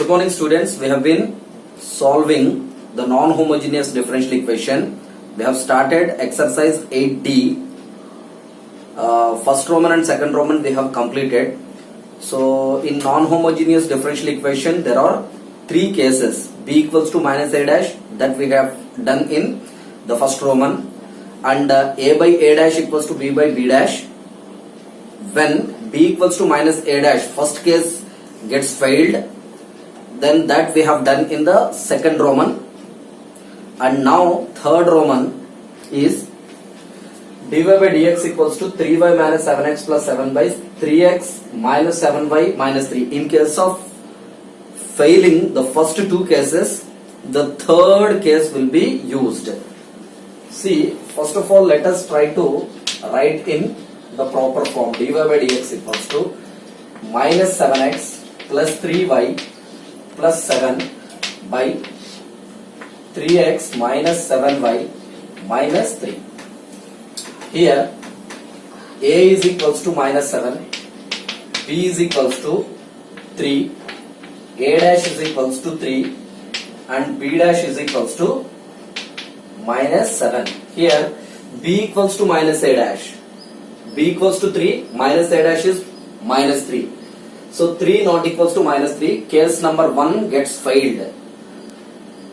morning students, we have been solving the non-homogeneous differential equation. We have started exercise 8D. First Roman and second Roman we have completed. So in non-homogeneous differential equation there are three cases. B equals to minus a dash, that we have done in the first Roman, and a by a dash equals to b by b dash. When b equals to minus a dash, first case gets failed, then that we have done in the second Roman. And now third Roman is dy by dx equals to 3y minus 7x plus 7 by 3x minus 7y minus 3. In case of failing the first two cases, the third case will be used. See, first of all, let us try to write in the proper form. Dy by dx equals to minus 7x plus 3y plus 7 by 3x minus 7y minus 3. Here a is equals to minus 7, b is equals to 3, a dash is equals to 3 and b dash is equals to minus 7. Here b equals to minus a dash, b equals to 3, minus a dash is minus 3. So 3 not equals to minus 3, case number 1 gets failed.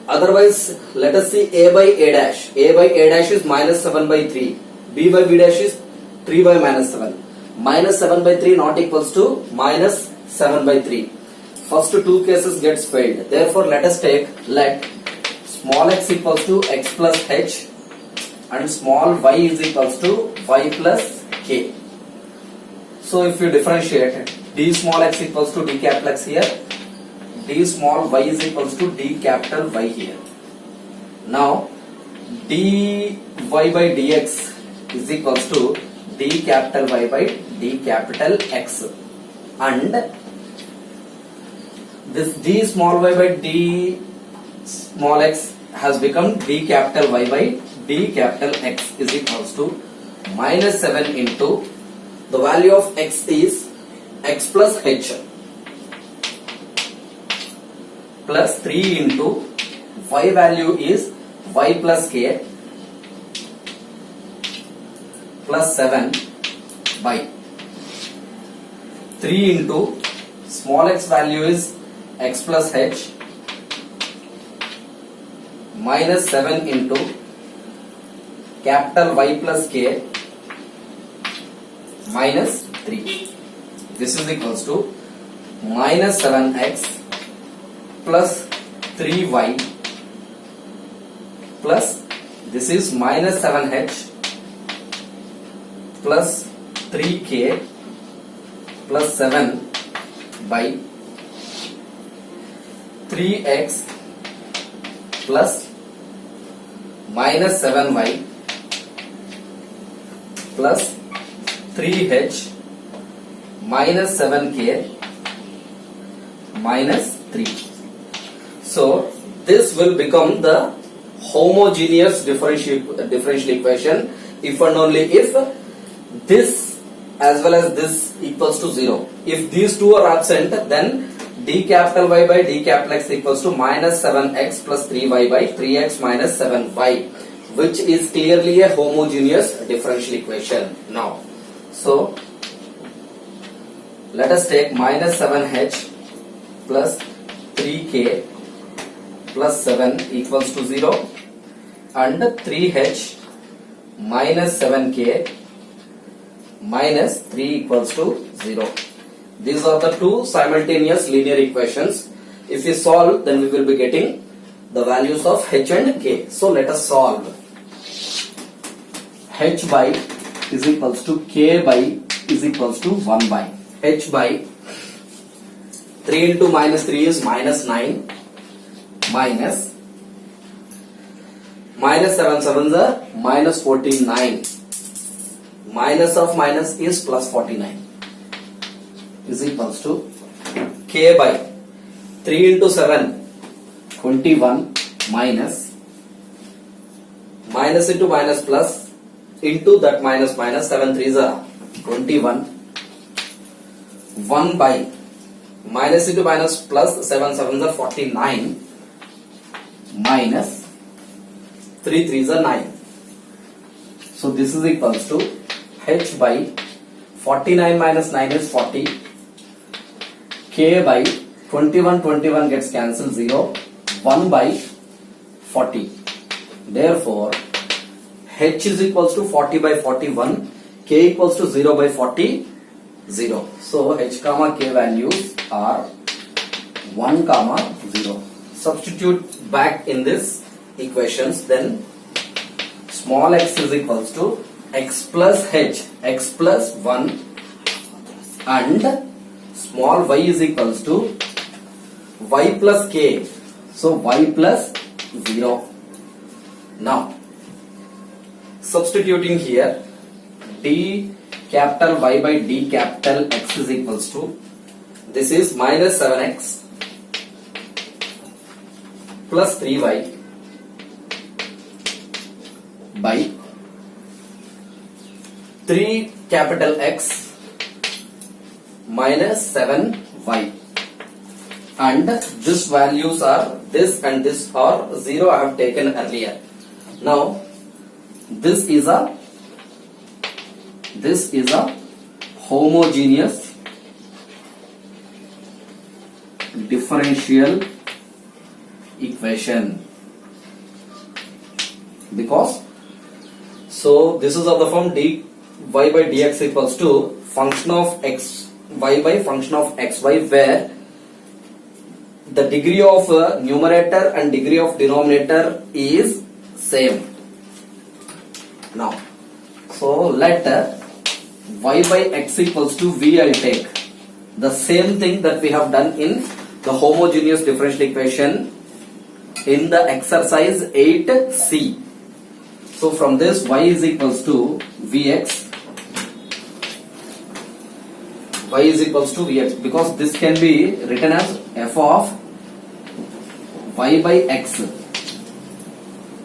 Otherwise, let us see a by a dash. A by a dash is minus 7 by 3. B by b dash is 3 by minus 7. Minus 7 by 3 not equals to minus 7 by 3. First two cases gets failed. Therefore, let us take let small x equals to x plus h and small y is equals to y plus k. So, if you differentiate, d small x equals to d capital X here, d small y is equals to d capital Y here. Now, dy by dx is equals to d capital Y by d capital X, and this d small y by d small x has become d capital Y by d capital X is equals to minus 7 into the value of x is x plus h plus 3 into y value is y plus k plus 7 by 3 into small x value is x plus h minus 7 into capital Y plus k minus 3. This is equals to minus 7x plus 3y plus this is minus 7h plus 3k plus 7 by 3x plus minus 7y plus 3h minus 7k minus 3. So this will become the homogeneous differential equation if and only if this as well as this equals to 0. If these two are absent, then d capital Y by d capital X equals to minus 7x plus 3y by 3x minus 7y, which is clearly a homogeneous differential equation now. So let us take minus 7h plus 3k plus 7 equals to 0 and 3h minus 7k minus 3 equals to 0. These are the two simultaneous linear equations. If we solve, then we will be getting the values of h and k. So let us solve. H by is equals to k by is equals to 1 by. H by 3 into minus 3 is minus 9 minus 7 sevens are minus 49. Minus of minus is plus 49 is equals to k by 3 into 7 21 minus into minus plus into that minus 7 3s are 21 1 by minus into minus plus 7 7s are 49 minus 3 3s are 9. So this is equals to h by 49 minus 9 is 40, k by 21 21 gets cancelled 0, 1 by 40. Therefore h is equals to 40 by 41, k equals to 0 by 40, 0. So h comma k values are 1 comma 0. Substitute back in this equations, then small x is equals to x plus h, x plus 1, and small y is equals to y plus k, so y plus 0. Now substituting here, d capital Y by d capital X is equals to, this is minus 7x plus 3y by 3 capital X minus 7y, and this values are this and this are 0 I have taken earlier. Now this is a homogeneous differential equation, because so this is of the form dy by dx equals to function of x y by function of xy, where the degree of numerator and degree of denominator is same. Now so let y by x equals to v, I'll take the same thing that we have done in the homogeneous differential equation in the exercise 8c. So from this y is equals to vx, y is equals to vx, because this can be written as f of y by x.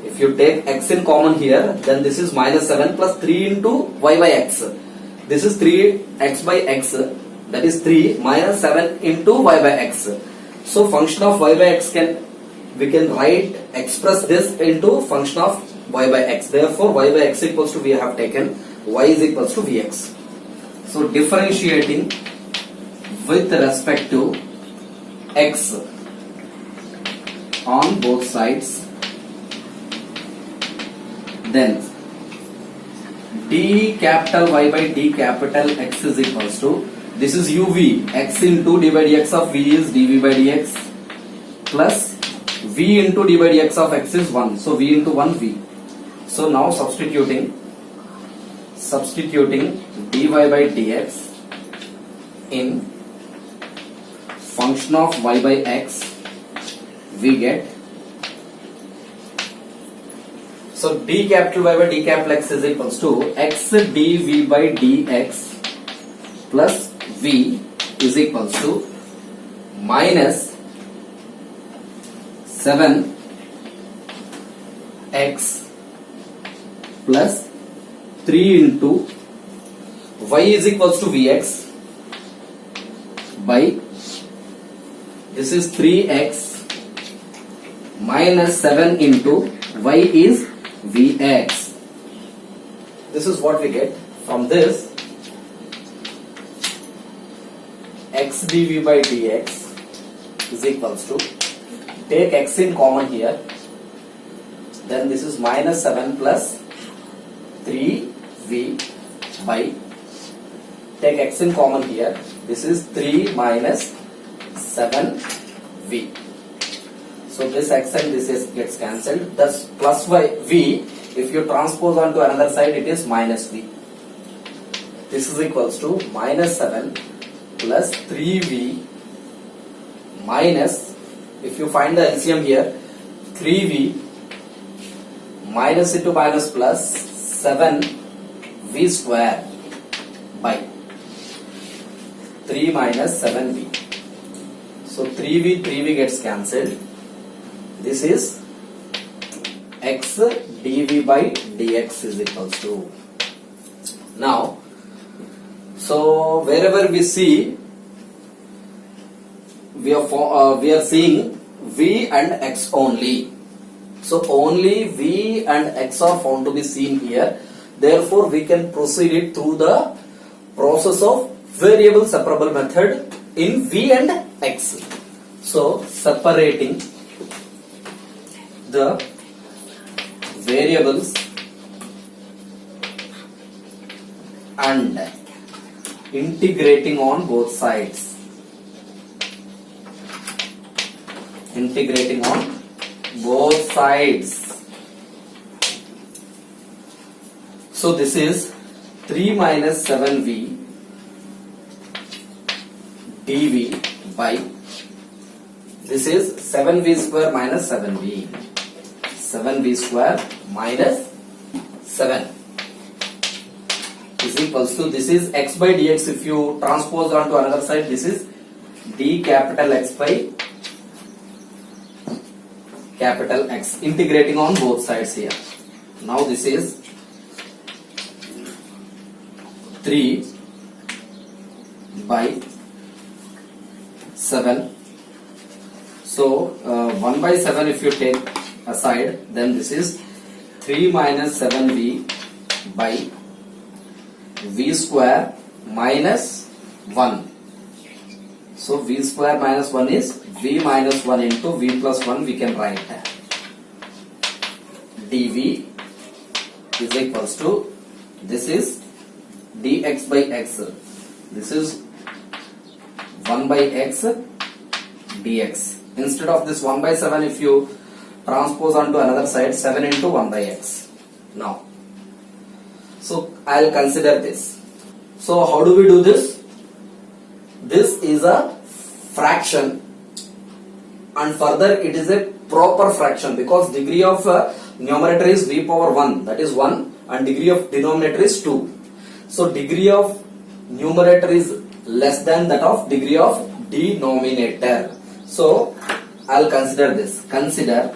If you take x in common here, then this is minus 7 plus 3 into y by x. This is 3x by x, that is 3 minus 7 into y by x. So function of y by x we can express this into function of y by x. Therefore y by x equals to, we have taken y is equals to vx. So differentiating with respect to x on both sides, then d capital Y by d capital X is equals to, this is uv, x into d by dx of v is dv by dx, plus v into d by dx of x is 1, so v into 1 v. So now substituting dy by dx in function of y by x, we get, so d capital Y by d capital X is equals to x dv by dx plus v is equals to minus 7x plus 3 into y is equals to vx by, this is 3x minus 7 into y is vx. This is what we get. From this, x dv by dx is equals to, take x in common here, then this is minus 7 plus 3v by, take x in common here, this is 3 minus 7v. So this x and this gets cancelled. Thus plus y v, if you transpose onto another side, it is minus v. This is equals to minus 7 plus 3v minus, if you find the LCM here, 3v minus into minus plus 7v square by 3 minus 7v. So 3v gets cancelled. This is x dv by dx is equals to. Now, so wherever we see we are seeing V and X only. So only V and X are found to be seen here. Therefore, we can proceed it through the process of variable separable method in V and X. So separating the variables and integrating on both sides. Integrating on both sides. So this is 3 minus 7v dv by, this is 7v square minus 7v. 7v square minus 7 is equals to, this is x by dx. If you transpose onto another side, this is d capital X by capital X, integrating on both sides here. Now this is 3 by 7. So 1 by 7 if you take aside, then this is 3 minus 7v by v square minus 1. So v square minus 1 is v minus 1 into v plus 1, we can write dv is equals to, this is dx by x. This is 1 by x dx. Instead of this 1 by 7, if you transpose onto another side, 7 into 1 by x. Now, so I'll consider this. So how do we do this? This is a fraction, and further it is a proper fraction because degree of numerator is v power 1, that is 1, and degree of denominator is 2. So degree of numerator is less than that of degree of denominator. So I'll consider this. Consider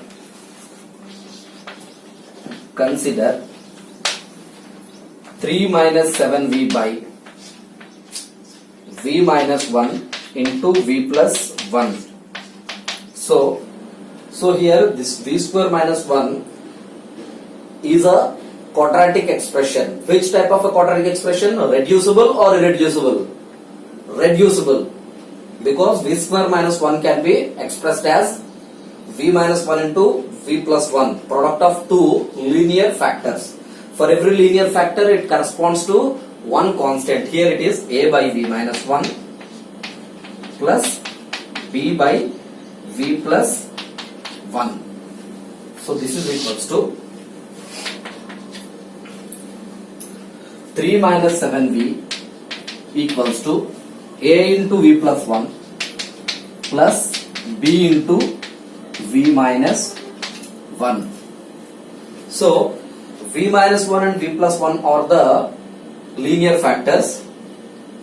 3 minus 7v by v minus 1 into v plus 1. So here this v square minus 1 is a quadratic expression. Which type of a quadratic expression? Reducible or irreducible? Reducible. Because v square minus 1 can be expressed as v minus 1 into v plus 1, product of two linear factors. For every linear factor, it corresponds to one constant. Here it is a by v minus 1 plus b by v plus 1. So this is equals to 3 minus 7v equals to a into v plus 1 plus b into v minus 1. So v minus 1 and v plus 1 are the linear factors.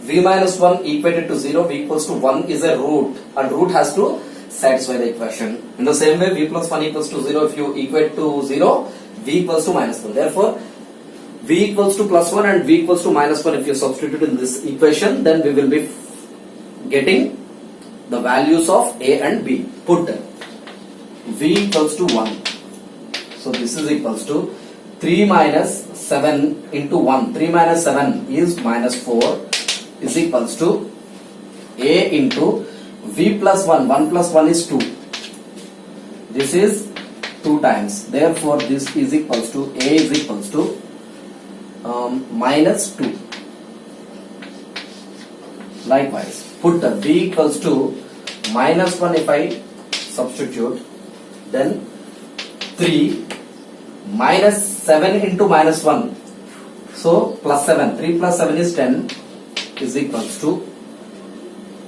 V minus 1 equated to 0, v equals to 1 is a root, and root has to satisfy the equation. In the same way, v plus 1 equals to 0, if you equate to 0, v equals to minus 1. Therefore, v equals to plus 1 and v equals to minus 1, if you substitute in this equation, then we will be getting the values of a and b. Put v equals to 1. So this is equals to 3 minus 7 into 1. 3 minus 7 is minus 4 is equals to a into v plus 1. 1 plus 1 is 2. This is 2 times. Therefore, this is equals to a is equals to minus 2. Likewise, put the b equals to minus 1 if I substitute, then 3 minus 7 into minus 1. So plus 7. 3 plus 7 is 10 is equals to.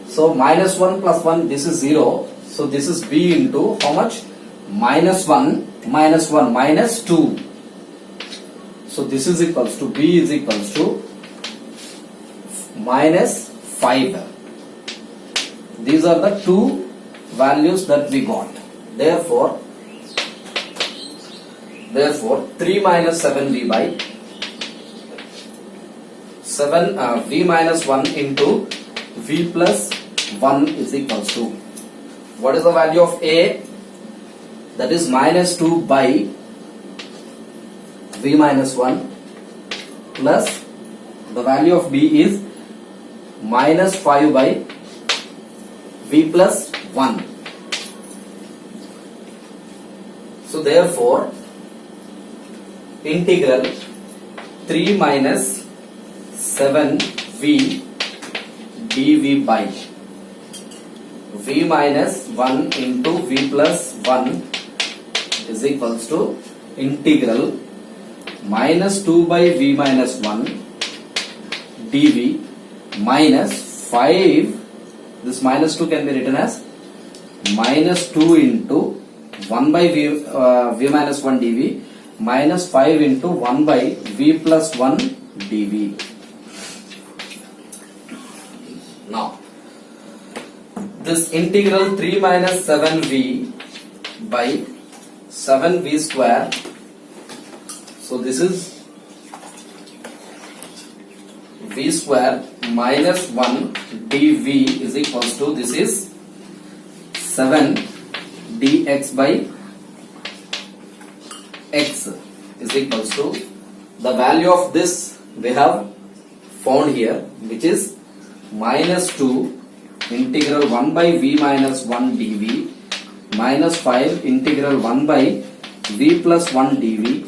So minus 1 plus 1, this is 0. So this is b into how much? Minus 1 minus 1 minus 2. So this is equals to, b is equals to minus 5. These are the two values that we got. Therefore 3 minus 7v by 7 v minus 1 into v plus 1 is equals to what is the value of A? That is minus 2 by V minus 1 plus the value of B is minus 5 by V plus 1. So therefore integral 3 minus 7V dV by V minus 1 into V plus 1 is equals to integral minus 2 by V minus 1 dV minus 5. This minus 2 can be written as minus 2 into 1 by V minus 1 dV minus 5 into 1 by V plus 1 dV. Now this integral 3 minus 7V by 7V square. So this is V square minus 1 dV is equals to, this is 7 dx by x is equals to, the value of this we have found here, which is minus 2 integral 1 by V minus 1 dV minus 5 integral 1 by V plus 1 dV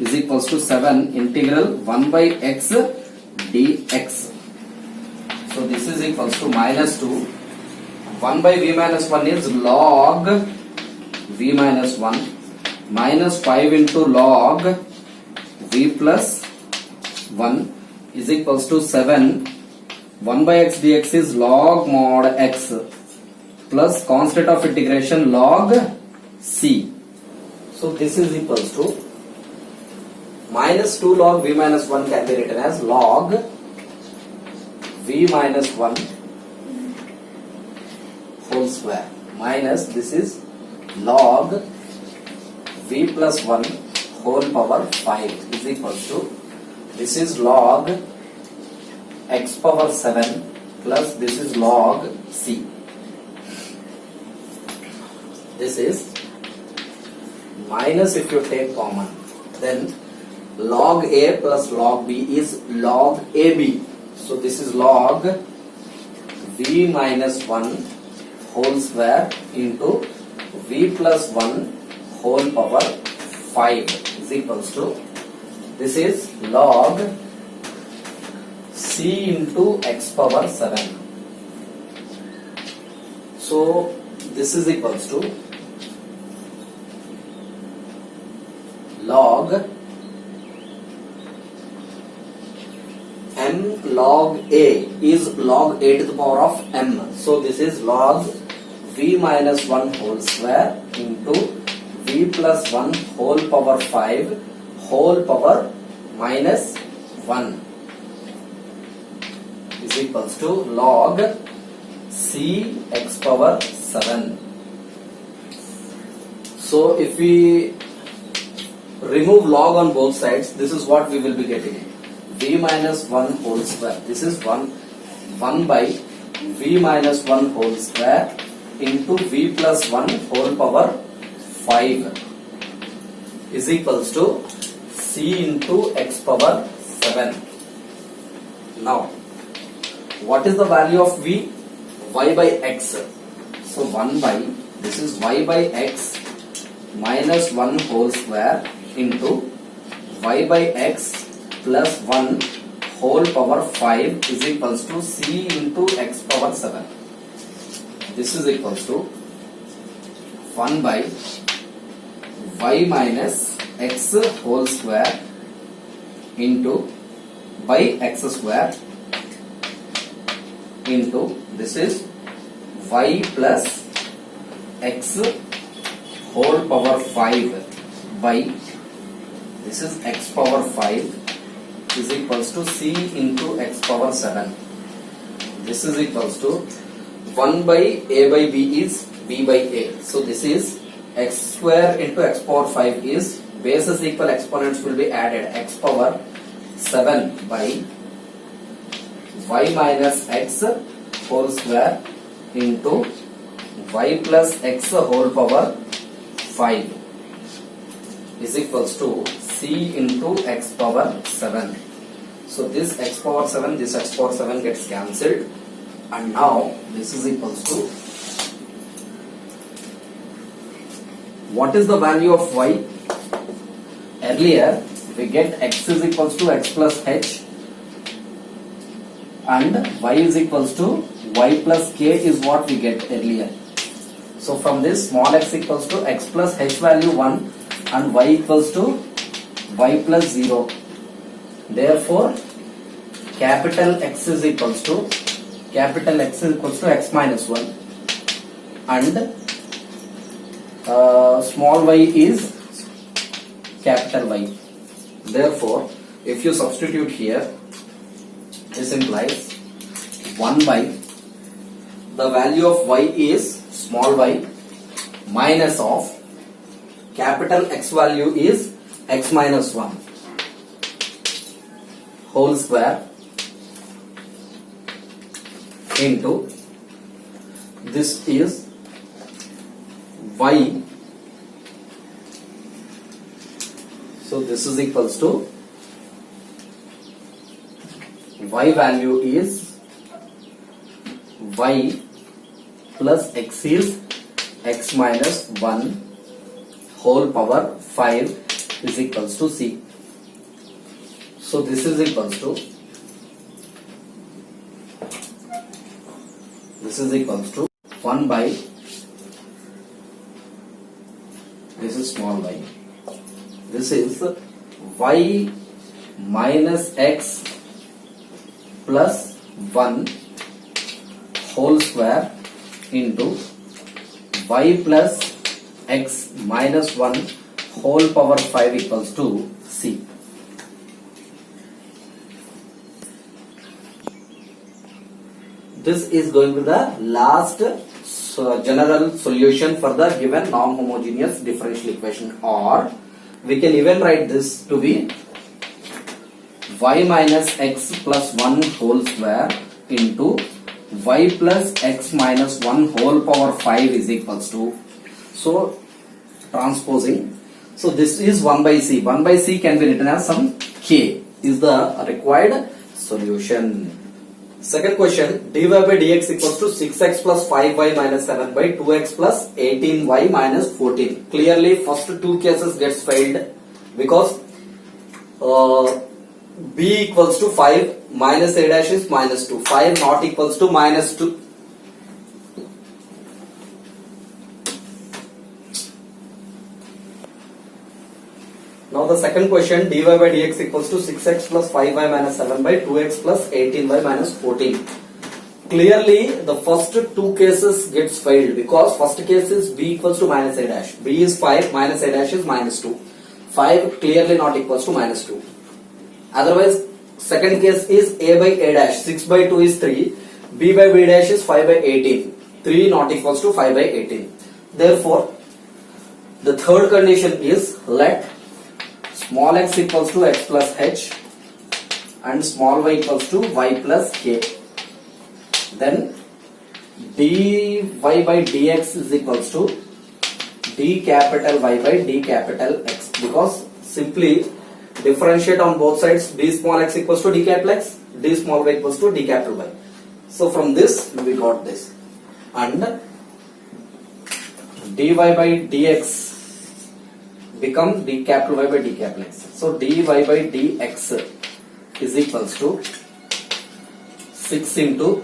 is equals to 7 integral 1 by x dx. So this is equals to minus 2. 1 by V minus 1 is log V minus 1 minus 5 into log V plus 1 is equals to 7. 1 by x dx is log mod x plus constant of integration log c. So this is equals to minus 2 log V minus 1 can be written as log V minus 1 whole square minus, this is log V plus 1 whole power 5 is equals to, this is log x power 7 plus this is log c. This is minus, if you take common, then log a plus log b is log ab. So this is log V minus 1 whole square into V plus 1 whole power 5 is equals to, this is log c into x power 7. So this is equals to log m log a is log a to the power of m. So this is log V minus 1 whole square into V plus 1 whole power 5 whole power minus 1 is equals to log c x power 7. So if we remove log on both sides, this is what we will be getting. V minus 1 whole square. This is 1 by V minus 1 whole square into V plus 1 whole power 5 is equals to c into x power 7. Now, what is the value of V? Y by x. So 1 by, this is y by x minus 1 whole square into y by x plus 1 whole power 5 is equals to c into x power 7. This is equals to 1 by y minus x whole square into by x square into, this is y plus x whole power 5 by, this is x power 5 is equals to c into x power 7. This is equals to 1 by a by b is b by a. So this is x square into x power 5 is, bases equal, exponents will be added, x power 7 by y minus x whole square into y plus x whole power 5 is equals to c into x power 7. So this x power 7, this x power 7 gets cancelled, and now this is equals to, what is the value of y? Earlier we get x is equals to x plus h and y is equals to y plus k is what we get earlier. So from this, small x equals to x plus h value 1 and y equals to y plus 0. Therefore capital X is equals to x minus 1 and small y is capital Y. Therefore if you substitute here, this implies 1 by the value of y is small y minus of capital X value is x minus 1 whole square into this is y. So this is equals to y value is y plus x is x minus 1 whole power 5 is equals to c. So this is equals to 1 by, this is small y, this is y minus x plus 1 whole square into y plus x minus 1 whole power 5 equals to c. This is going to the last general solution for the given non-homogeneous differential equation, or we can even write this to be y minus x plus 1 whole square into y plus x minus 1 whole power 5 is equals to, so transposing, so this is 1 by c. 1 by c can be written as some k is the required solution. Second question, dy by dx equals to 6x plus 5y minus 7 by 2x plus 18y minus 14. Clearly first two cases gets failed because b equals to 5 minus a dash is minus 2. 5 not equals to minus 2. Now the second question, dy by dx equals to 6x plus 5y minus 7 by 2x plus 18y minus 14. Clearly the first two cases gets failed because first case is b equals to minus a dash. b is 5, minus a dash is minus 2. 5 clearly not equals to minus 2. Otherwise second case is a by a dash, 6 by 2 is 3, b by b dash is 5 by 18. 3 not equals to 5 by 18. Therefore the third condition is let small x equals to x plus h and small y equals to y plus k. Then dy by dx is equals to d capital Y by d capital X, because simply differentiate on both sides. D small x equals to d capital X, d small y equals to d capital Y. So from this we got this, and dy by dx become d capital Y by d capital X. So dy by dx is equals to 6 into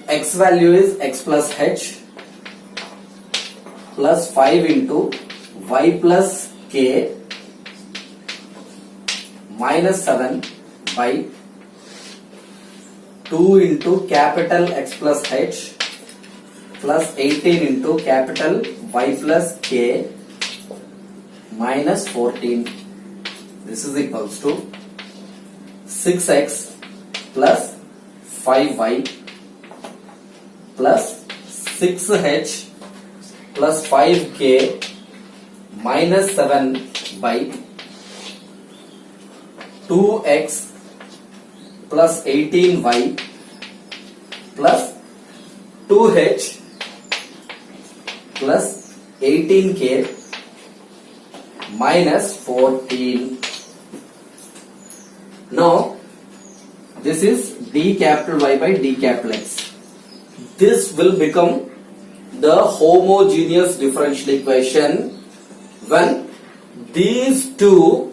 x value is x plus h plus 5 into y plus k minus 7 by 2 into capital X plus h plus 18 into capital Y plus k minus 14. This is equals to 6x plus 5y plus 6h plus 5k minus 7 by 2x plus 18y plus 2h plus 18k minus 14. Now this is d capital Y by d capital X. This will become the homogeneous differential equation when these two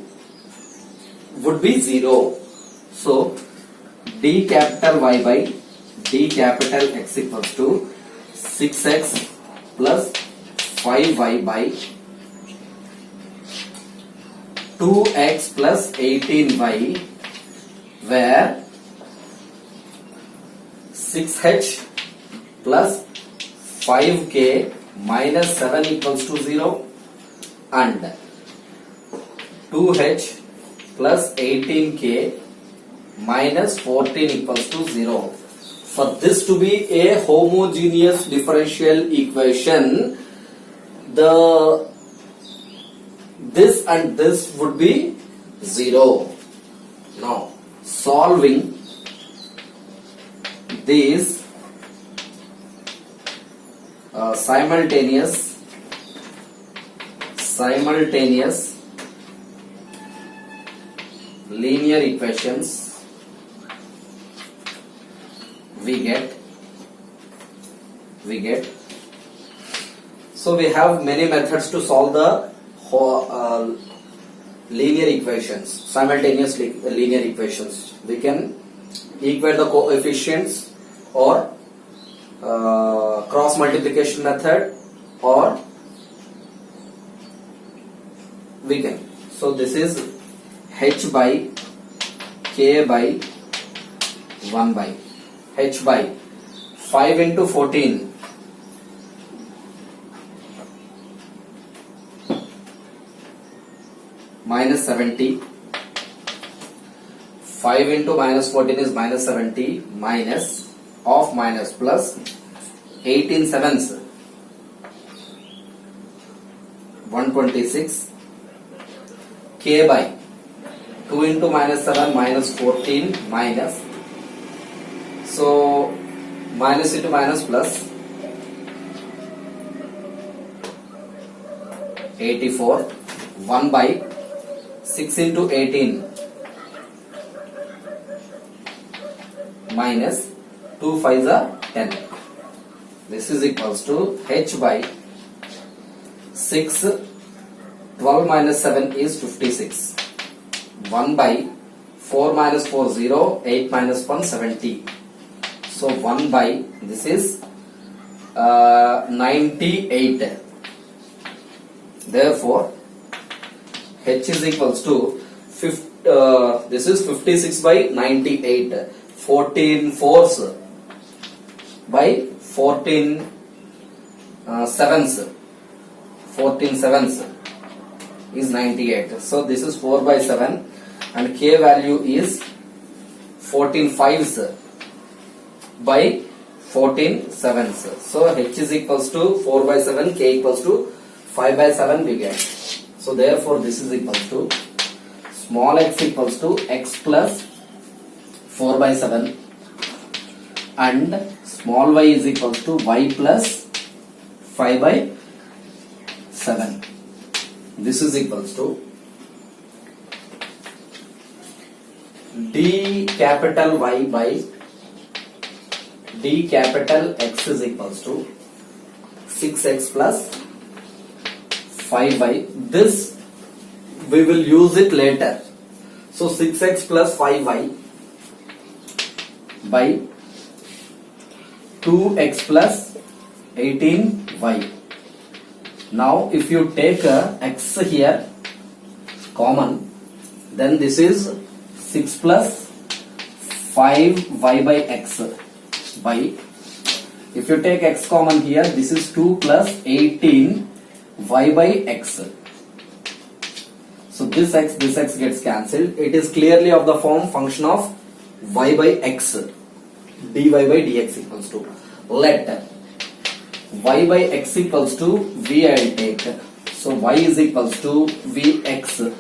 would be 0. So d capital Y by d capital X equals to 6x plus 5y by 2x plus 18y, where 6h plus 5k minus 7 equals to 0 and 2h plus 18k minus 14 equals to 0. For this to be a homogeneous differential equation, this and this would be 0. Now solving these simultaneous linear equations, we get so we have many methods to solve the linear equations, simultaneous linear equations. We can equate the coefficients or cross multiplication method, or we can. So this is h by k by 1 by h by 5 into 14 minus 70. 5 into minus 14 is minus 70, minus of minus plus 18 sevens 126, k by 2 into minus 7 minus 14 minus, so minus into minus plus 84, 1 by 6 into 18 minus 2 5s are 10. This is equals to h by 6, 12 minus 7 is 56. 1 by 4 minus 4 0, 8 minus 1 70. So 1 by, this is 98. Therefore h is equals to this is 56 by 98. 14 fours by 14 sevens. 14 sevens is 98. So this is 4 by 7 and k value is 14 fives by 14 sevens. So h is equals to 4 by 7, k equals to 5 by 7 we get. So therefore this is equals to small x equals to x plus 4 by 7 and small y is equals to y plus 5 by 7. This is equals to d capital Y by d capital X is equals to 6x plus 5 by, this we will use it later. So 6x plus 5y by 2x plus 18y. Now if you take x here common, then this is 6 plus 5y by x by, if you take x common here, this is 2 plus 18 y by x. So this x gets cancelled. It is clearly of the form function of y by x, dy by dx equals to, let y by x equals to v I will take. So y is equals to vx.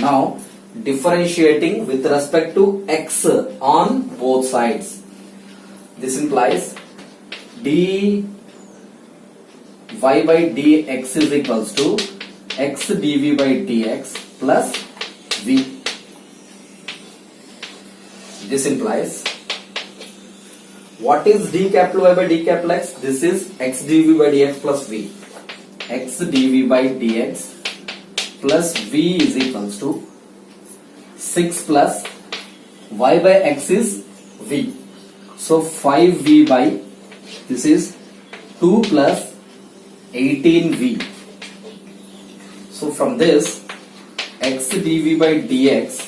Now differentiating with respect to x on both sides. This implies d y by dx is equals to x dv by dx plus v. This implies what is d capital Y by d capital X? This is x dv by dx plus v. X dv by dx plus v is equals to 6 plus y by x is v. So 5v by this is 2 plus 18v. So from this x dv by dx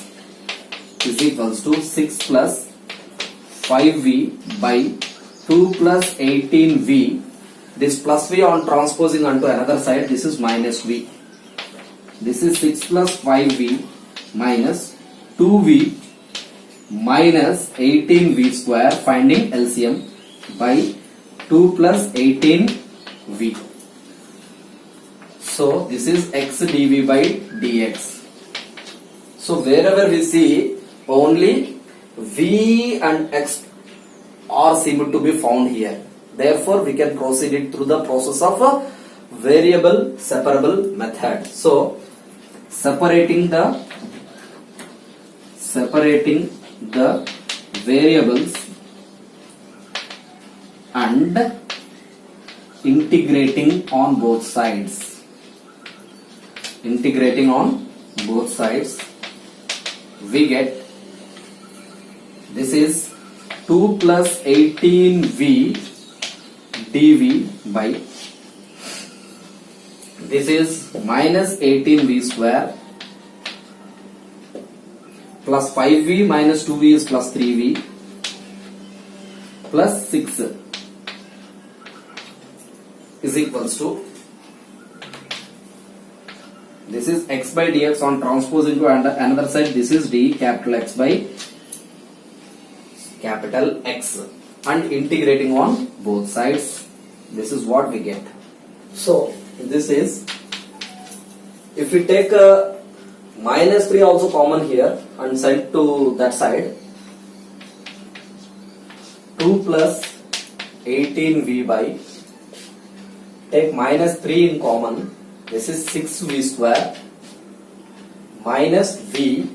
is equals to 6 plus 5v by 2 plus 18v. This plus v on transposing onto another side, this is minus v. This is 6 plus 5v minus 2v minus 18v square, finding LCM, by 2 plus 18v. So this is x dv by dx. So wherever we see only v and x are seem to be found here. Therefore we can proceed it through the process of a variable separable method. So separating the variables and integrating on both sides. Integrating on both sides, we get this is 2 plus 18v dv by this is minus 18v square plus 5v minus 2v is plus 3v plus 6 is equals to this is x by dx on transpose into another side, this is d capital X by capital X, and integrating on both sides, this is what we get. So this is, if we take minus 3 also common here and send to that side, 2 plus 18v by, take minus 3 in common, this is 6v square minus v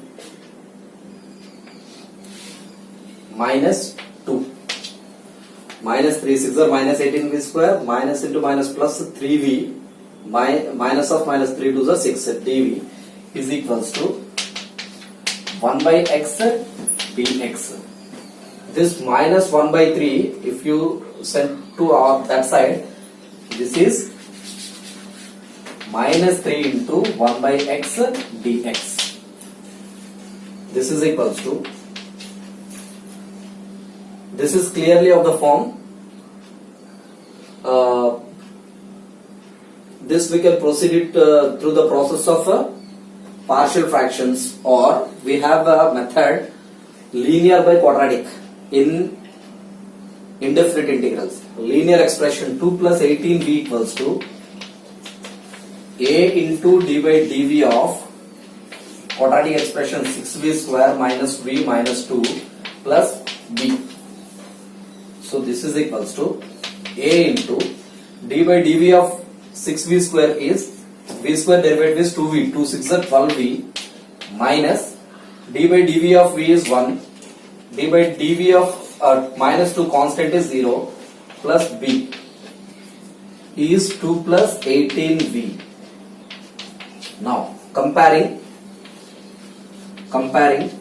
minus 2. Minus 3 6 are minus 18v square, minus into minus plus 3v, minus of minus 3 to the 6 dv is equals to 1 by x dx. This minus 1 by 3, if you send to that side, this is minus 3 into 1 by x dx. This is equals to, this is clearly of the form, this we can proceed it through the process of partial fractions, or we have a method linear by quadratic in indefinite integrals. Linear expression 2 plus 18v equals to a into d by dv of quadratic expression 6v square minus v minus 2 plus b. So this is equals to a into d by dv of 6v square is v square derivative is 2v, 2 6 are 12v minus d by dv of v is 1, d by dv of minus 2 constant is 0 plus b is 2 plus 18v. Now comparing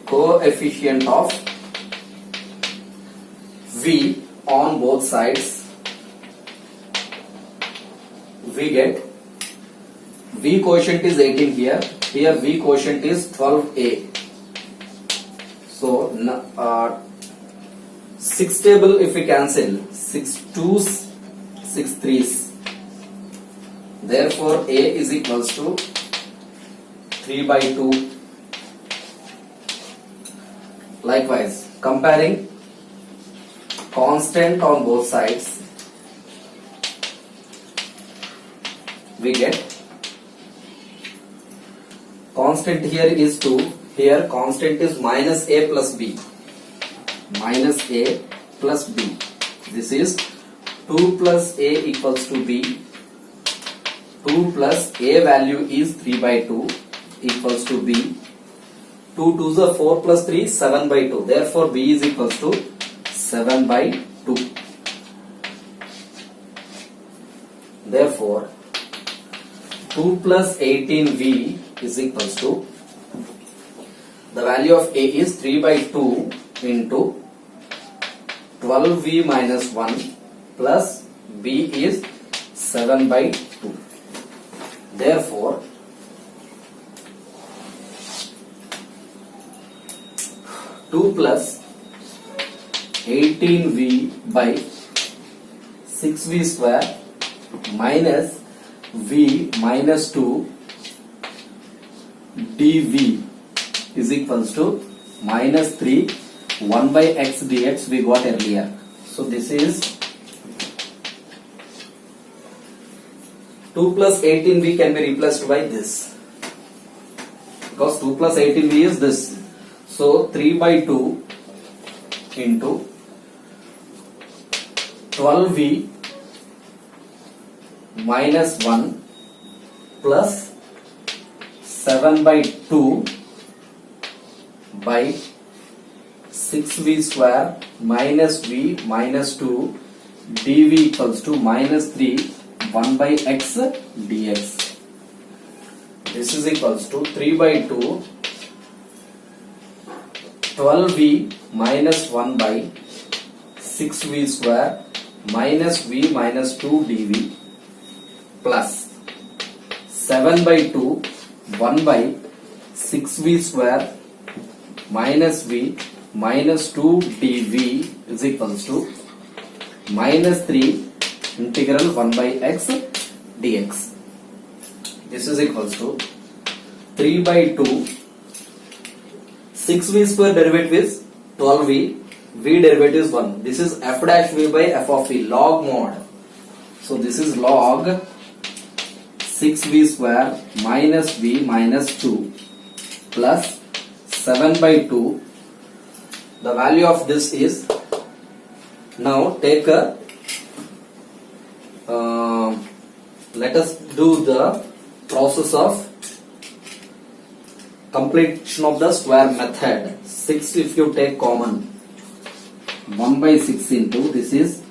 coefficient of v on both sides, we get v quotient is 18 here, v quotient is 12a. So 6 table if we cancel, 6 2s, 6 3s, therefore a is equals to 3 by 2. Likewise, comparing constant on both sides, we get constant here is 2, here constant is minus a plus b, minus a plus b. This is 2 plus a equals to b 2 plus A value is 3 by 2 equals to B. 2 2s are 4 plus 3, 7 by 2. Therefore, B is equals to 7 by 2. Therefore, 2 plus 18V is equals to, the value of A is 3 by 2 into 12V minus 1 plus B is 7 by 2. Therefore, 2 plus 18V by 6V square minus V minus 2 dV is equals to minus 3 1 by x dx we got earlier. So this is 2 plus 18V can be replaced by this, because 2 plus 18V is this. So 3 by 2 into 12V minus 1 plus 7 by 2 by 6V square minus V minus 2 dV equals to minus 3 1 by x dx. This is equals to 3 by 2 12V minus 1 by 6V square minus V minus 2 dV plus 7 by 2 1 by 6V square minus V minus 2 dV is equals to minus 3 integral 1 by x dx. This is equals to 3 by 2 6V square derivative is 12V, V derivative is 1. This is f dash V by f of V, log mod. So this is log 6V square minus V minus 2 plus 7 by 2. The value of this is, now take a, let us do the process of completion of the square method. 6 if you take common, 1 by 6 into, this is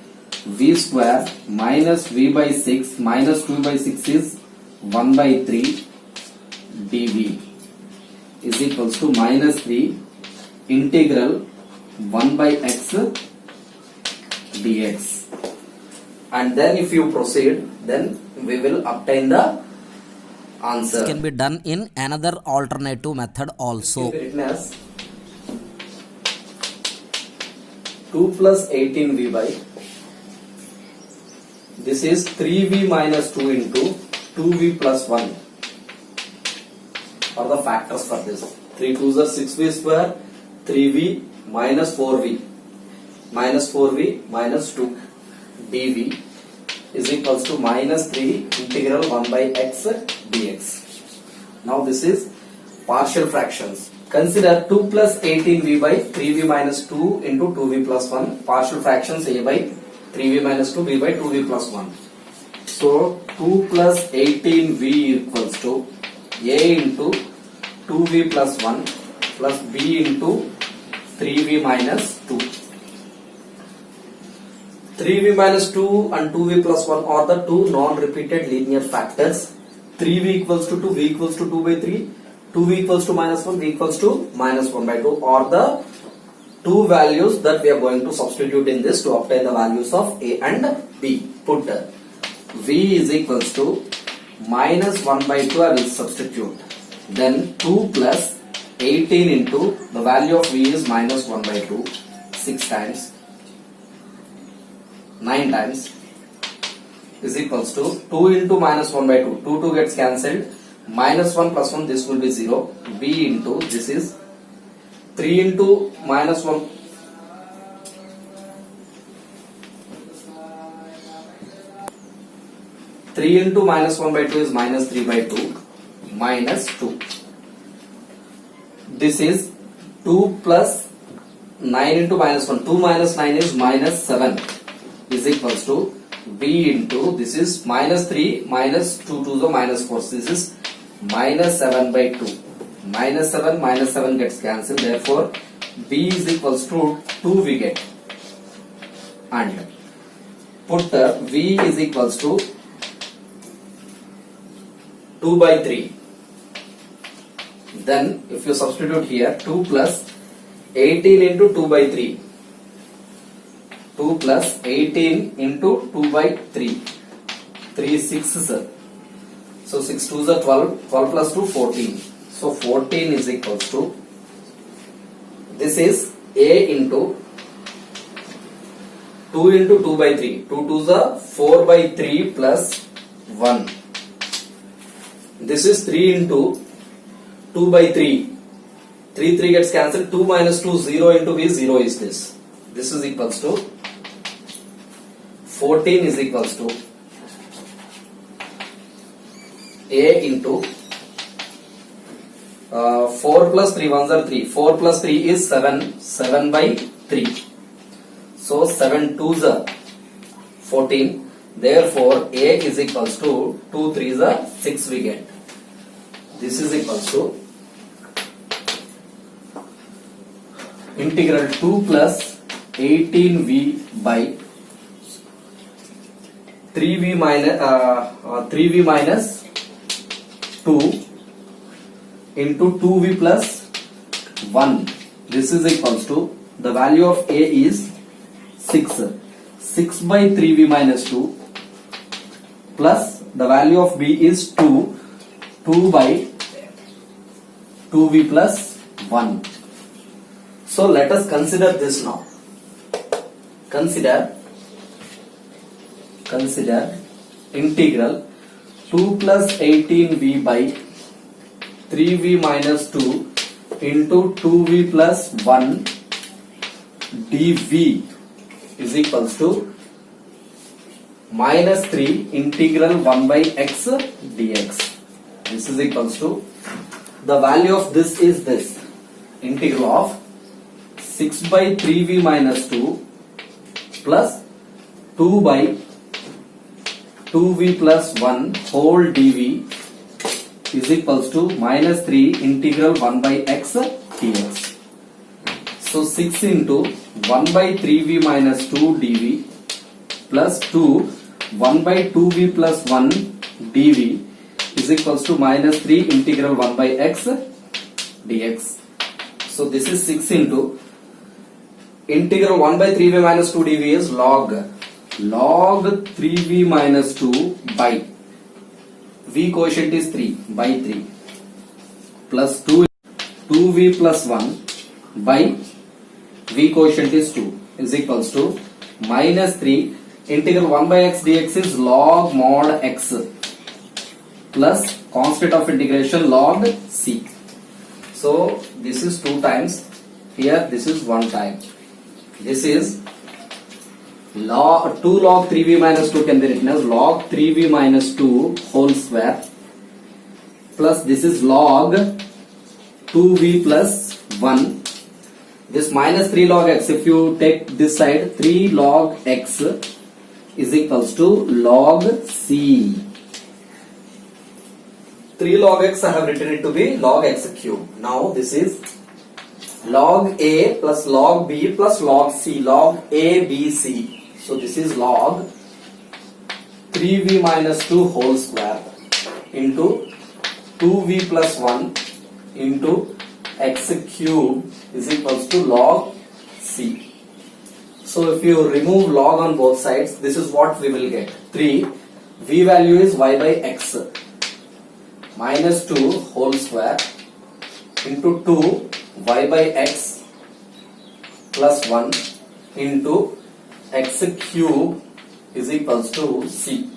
V square minus V by 6 minus 2 by 6 is 1 by 3 dV is equals to minus 3 integral 1 by x dx. And then if you proceed, then we will obtain the answer. This can be done in another alternative method also. Written as 2 plus 18V by, this is 3V minus 2 into 2V plus 1 are the factors for this. 3 2s are 6V square, 3V minus 4V minus 4V minus 2 dV is equals to minus 3 integral 1 by x dx. Now this is partial fractions. Consider 2 plus 18V by 3V minus 2 into 2V plus 1. Partial fractions A by 3V minus 2, B by 2V plus 1. So 2 plus 18V equals to A into 2V plus 1 plus B into 3V minus 2. 3V minus 2 and 2V plus 1 are the two non-repeated linear factors. 3V equals to 2, V equals to 2 by 3, 2V equals to minus 1, V equals to minus 1 by 2 are the two values that we are going to substitute in this to obtain the values of A and B. Put V is equals to minus 1 by 2, I will substitute. Then 2 plus 18 into, the value of V is minus 1 by 2, 6 times, 9 times is equals to 2 into minus 1 by 2, 2 gets cancelled, minus 1 plus 1, this will be 0, B into, this is 3 into minus 1, (3 into minus 1 by 2 is minus 3 by 2 minus 2). This is 2 plus 9 into minus 1. 2 minus 9 is minus 7 is equals to v into, this is minus 3 minus 2 to the minus 4. This is minus 7 by 2. Minus 7 gets cancelled. Therefore, v is equals to 2 we get. And put v is equals to 2 by 3. Then if you substitute here 2 plus 18 into 2 by 3. 2 plus 18 into 2 by 3. 3 6s. So 6 2s are 12. 12 plus 2 14. So 14 is equals to, this is a into 2 into 2 by 3. 2 2s are 4 by 3 plus 1. This is 3 into 2 by 3. 3 3 gets cancelled. 2 minus 2 0 into v, 0 is this. This is equals to 14 is equals to a into 4 plus 3 ones are 3. 4 plus 3 is 7. 7 by 3. So 7 2s are 14. Therefore, a is equals to 2 3s are 6 we get. This is equals to integral 2 plus 18v by 3v minus 2 into 2v plus 1. This is equals to, the value of a is 6. 6 by 3v minus 2 plus the value of b is 2. 2 by 2v plus 1. So let us consider this now. Consider integral 2 plus 18v by 3v minus 2 into 2v plus 1 dv is equals to minus 3 integral 1 by x dx. This is equals to, the value of this is this, integral of 6 by 3v minus 2 plus 2 by 2v plus 1 whole dv is equals to minus 3 integral 1 by x dx. So 6 into 1 by 3v minus 2 dv plus 2 1 by 2v plus 1 dv is equals to minus 3 integral 1 by x dx. So this is 6 into integral 1 by 3v minus 2 dv is log 3v minus 2 by v quotient is 3 by 3 plus 2v plus 1 by v quotient is 2 is equals to minus 3 integral 1 by x dx is log mod x plus constant of integration log c. So this is 2 times, here this is 1 time. This is 2 log 3v minus 2 can be written as log 3v minus 2 whole square plus this is log 2v plus 1. This minus 3 log x, if you take this side, 3 log x is equals to log c. 3 log x I have written it to be log x cube. Now this is log a plus log b plus log c, log a b c. So this is log 3v minus 2 whole square into 2v plus 1 into x cube is equals to log c. So if you remove log on both sides, this is what we will get. 3, v value is y by x minus 2 whole square into 2 y by x plus 1 into x cube is equals to c.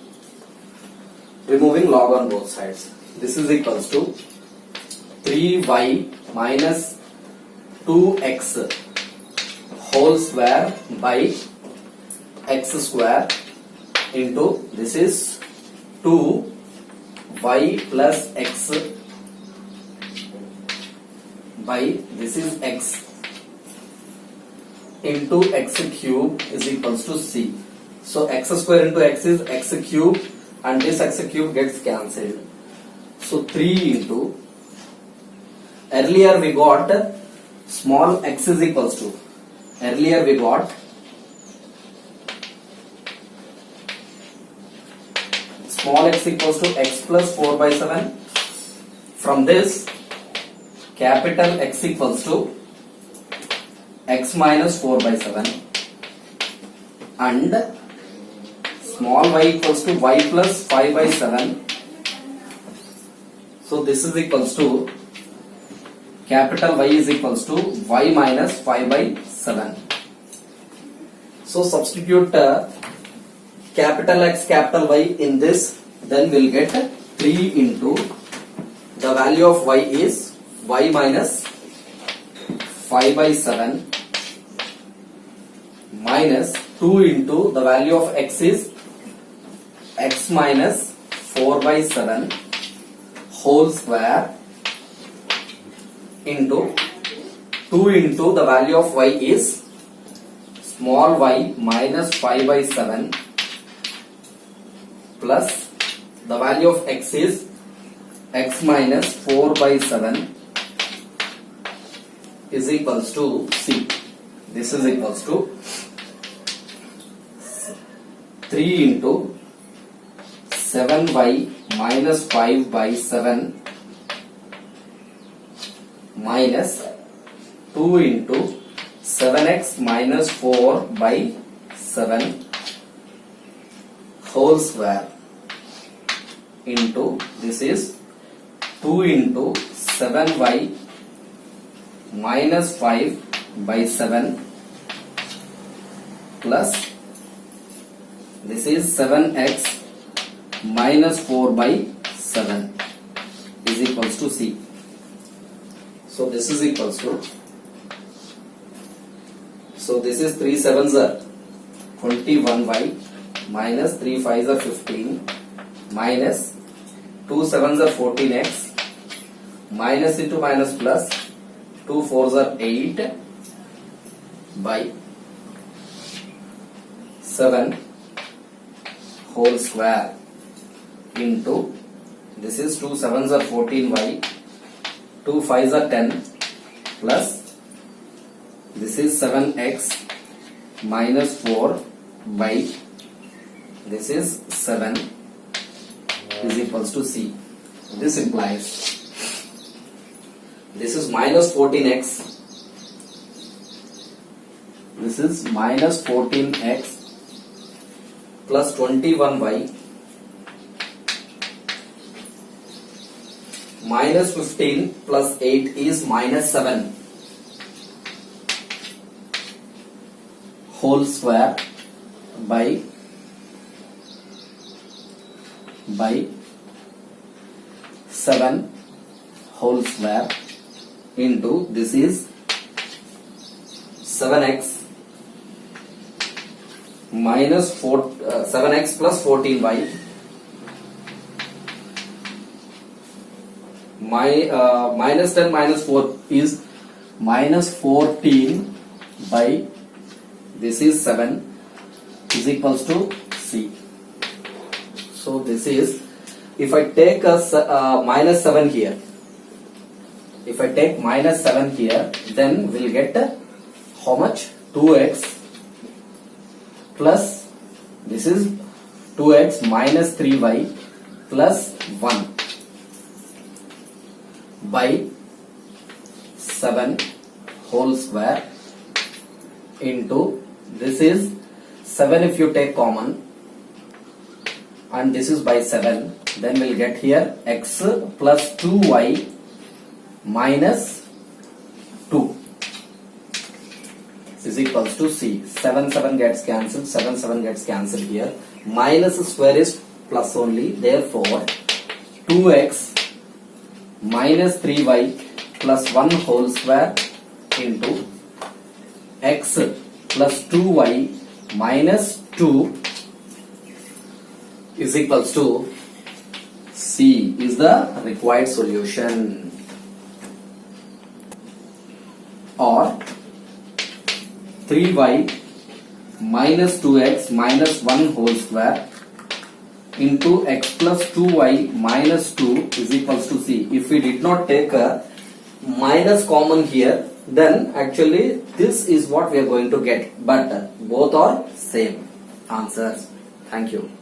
Removing log on both sides. This is equals to 3y minus 2x whole square by x square into, this is 2y plus x by, this is x into x cube is equals to c. So x square into x is x cube and this x cube gets cancelled. So 3 into, earlier we got small x is equals to, earlier we got small x equals to x plus 4 by 7. From this, capital X equals to x minus 4 by 7 and small y equals to y plus 5 by 7. So this is equals to, capital Y is equals to y minus 5 by 7. So substitute capital X, capital Y in this, then we'll get 3 into, the value of y is y minus 5 by 7 minus 2 into, the value of x is x minus 4 by 7 whole square into 2 into, the value of y is small y minus 5 by 7 plus the value of x is x minus 4 by 7 is equals to C. This is equals to 3 into 7y minus 5 by 7 minus 2 into 7x minus 4 by 7 whole square into, this is 2 into 7y minus 5 by 7 plus, this is 7x minus 4 by 7 is equals to C. So this is equals to, so this is 3 7s are 21y minus 3 5s are 15 minus 2 7s are 14x minus into minus plus 2 4s are 8 by 7 whole square into, this is 2 7s are 14y, 2 5s are 10 plus, this is 7x minus 4 by, this is 7 is equals to C. This implies, this is minus 14x, this is minus 14x plus 21y minus 15 plus 8 is minus 7 whole square by 7 whole square into, this is 7x minus 7x plus 14y minus 10 minus 4 is minus 14 by, this is 7 is equals to C. So this is, if I take a minus 7 here, if I take minus 7 here, then we'll get how much? 2x plus, this is 2x minus 3y plus 1 by 7 whole square into, this is 7 if you take common and this is by 7, then we'll get here x plus 2y minus 2 is equals to C. 7 7 gets cancelled, 7 7 gets cancelled here, minus square is plus only, therefore 2x minus 3y plus 1 whole square into x plus 2y minus 2 is equals to C is the required solution. Or 3y minus 2x minus 1 whole square into x plus 2y minus 2 is equals to c. If we did not take a minus common here, then actually this is what we are going to get, but both are same answers. Thank you.